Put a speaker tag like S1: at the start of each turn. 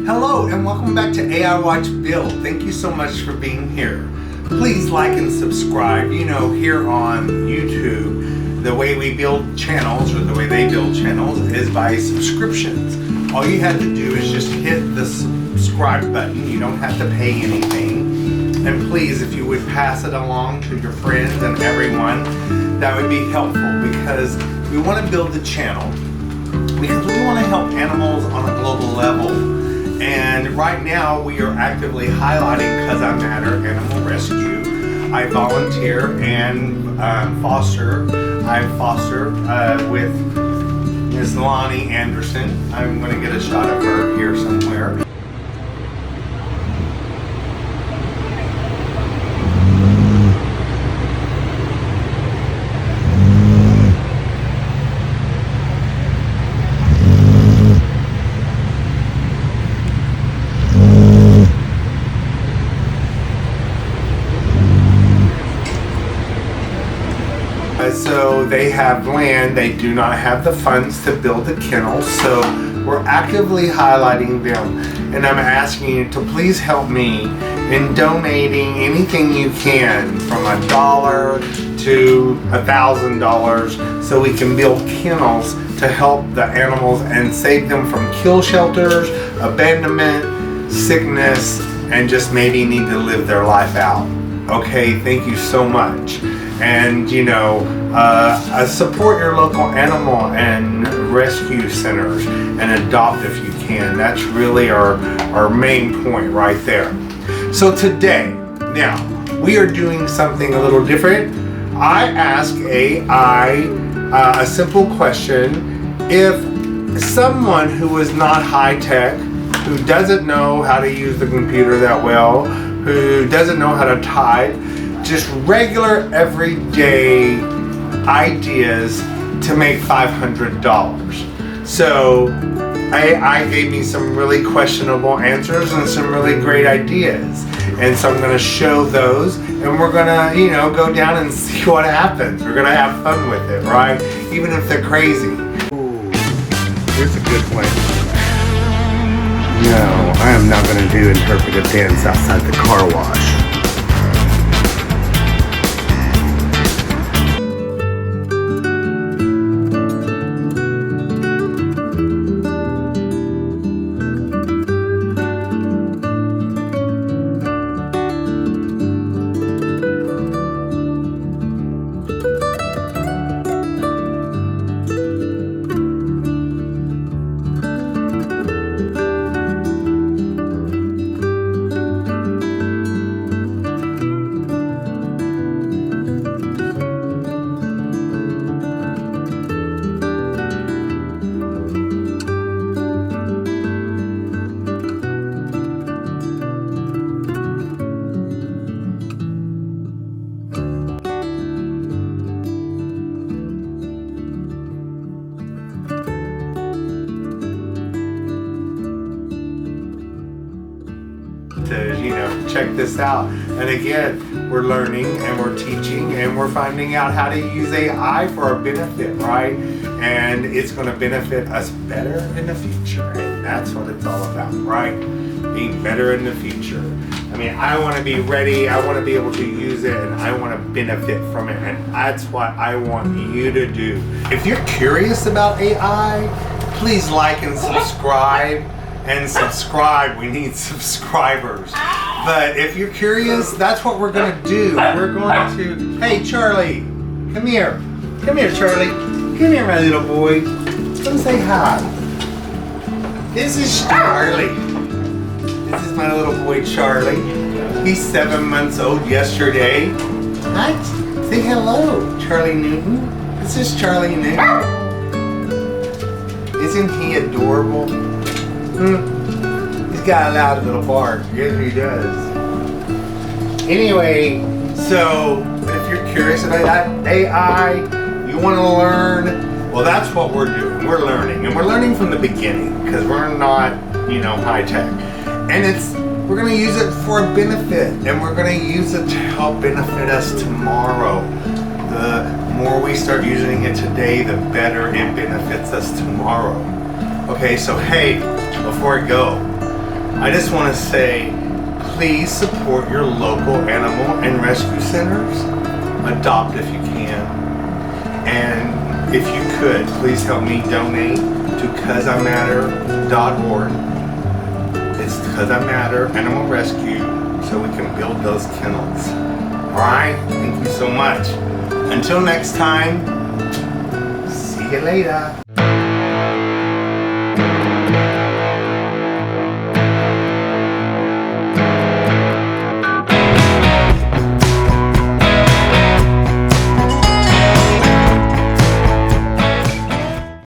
S1: Hello and welcome back to AI Watch Build. Thank you so much for being here. Please like and subscribe. You know, here on YouTube, the way we build channels, or the way they build channels, is by subscriptions. All you have to do is just hit the subscribe button. You don't have to pay anything. And please, if you would pass it along to your friends and everyone, that would be helpful, because we want to build the channel because we want to help animals on a global level. And right now we are actively highlighting Cause I Matter Animal Rescue. I volunteer and foster. I foster with Ms. Lonnie Anderson. I'm going to get a shot of her here somewhere. So they have land, they do not have the funds to build the kennel, so we're actively highlighting them, and I'm asking you to please help me in donating anything you can, from $1 to $1,000, so we can build kennels to help the animals and save them from kill shelters, abandonment, sickness, and just maybe need to live their life out. Okay, thank you so much. And you know, support your local animal and rescue centers and adopt if you can. That's really our main point right there. So today, now, we are doing something a little different. I ask AI a simple question. If someone who is not high tech, who doesn't know how to use the computer that well, who doesn't know how to type, just regular everyday ideas to make $500. So AI gave me some really questionable answers and some really great ideas. And so I'm going to show those, and we're going to, you know, go down and see what happens. We're going to have fun with it, right? Even if they're crazy. Ooh, here's a good one. No, I am not going to do interpretive dance outside the car wash. To, you know, check this out. And again, we're learning and we're teaching and we're finding out how to use AI for our benefit, right? And it's going to benefit us better in the future. And that's what it's all about, right? Being better in the future. I mean, I want to be ready, I want to be able to use it, and I want to benefit from it. And that's what I want you to do. If you're curious about AI, please like and subscribe. And subscribe, we need subscribers. But if you're curious, that's what we're gonna do. We're going to, hey Charlie, come here. Come here, Charlie. Come here, my little boy. Come say hi. This is Charlie. This is my little boy, Charlie. He's 7 months old yesterday. What? Say hello, Charlie Newton. This is Charlie Newton. Isn't he adorable? He's got a loud little bark. Yes, he does. Anyway, so if you're curious about AI, you want to learn, well, that's what we're doing. We're learning, and we're learning from the beginning, because we're not, you know, high tech. And we're going to use it for a benefit, and we're going to use it to help benefit us tomorrow. The more we start using it today, the better it benefits us tomorrow. Okay, so hey, before I go, I just want to say, please support your local animal and rescue centers. Adopt if you can. And if you could, please help me donate to causeimatter.org. It's Cause I Matter Animal Rescue, so we can build those kennels. Alright? Thank you so much. Until next time, see you later.